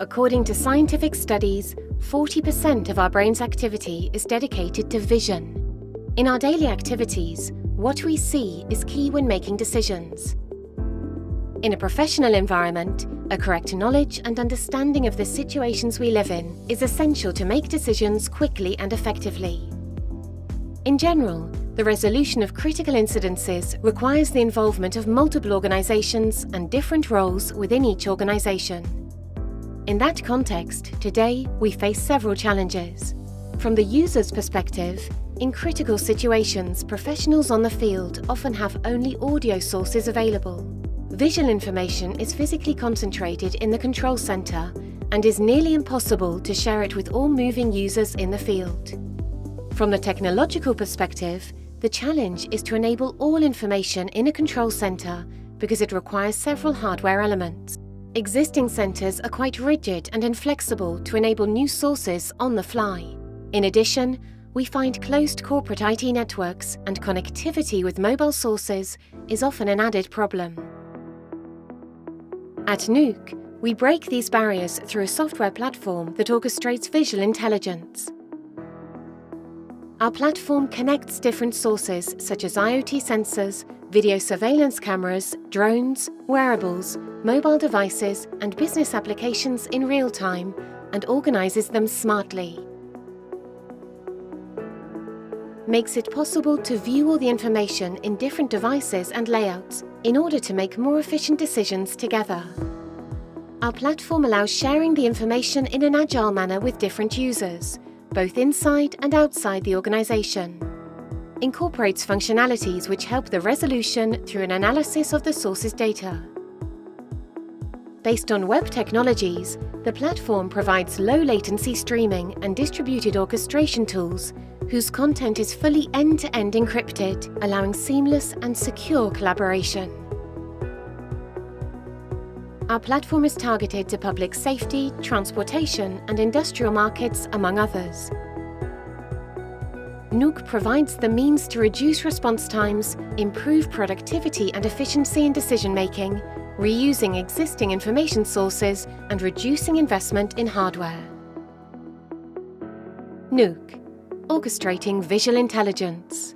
According to scientific studies, 40% of our brain's activity is dedicated to vision. In our daily activities, what we see is key when making decisions. In a professional environment, a correct knowledge and understanding of the situations we live in is essential to make decisions quickly and effectively. In general, the resolution of critical incidences requires the involvement of multiple organizations and different roles within each organization. In that context, today we face several challenges. From the user's perspective, in critical situations, professionals on the field often have only audio sources available. Visual information is physically concentrated in the control center and is nearly impossible to share it with all moving users in the field. From the technological perspective, the challenge is to enable all information in a control center because it requires several hardware elements. Existing centers are quite rigid and inflexible to enable new sources on the fly. In addition, we find closed corporate IT networks and connectivity with mobile sources is often an added problem. At Nuuk, we break these barriers through a software platform that orchestrates visual intelligence. Our platform connects different sources such as IoT sensors, video surveillance cameras, drones, wearables, mobile devices, and business applications in real time and organizes them smartly. Makes it possible to view all the information in different devices and layouts in order to make more efficient decisions together. Our platform allows sharing the information in an agile manner with different users, both inside and outside the organization. Incorporates functionalities which help the resolution through an analysis of the source's data. Based on web technologies, the platform provides low-latency streaming and distributed orchestration tools whose content is fully end-to-end encrypted, allowing seamless and secure collaboration. Our platform is targeted to public safety, transportation, and industrial markets, among others. Nuuk provides the means to reduce response times, improve productivity and efficiency in decision-making, reusing existing information sources, and reducing investment in hardware. Nuuk, orchestrating visual intelligence.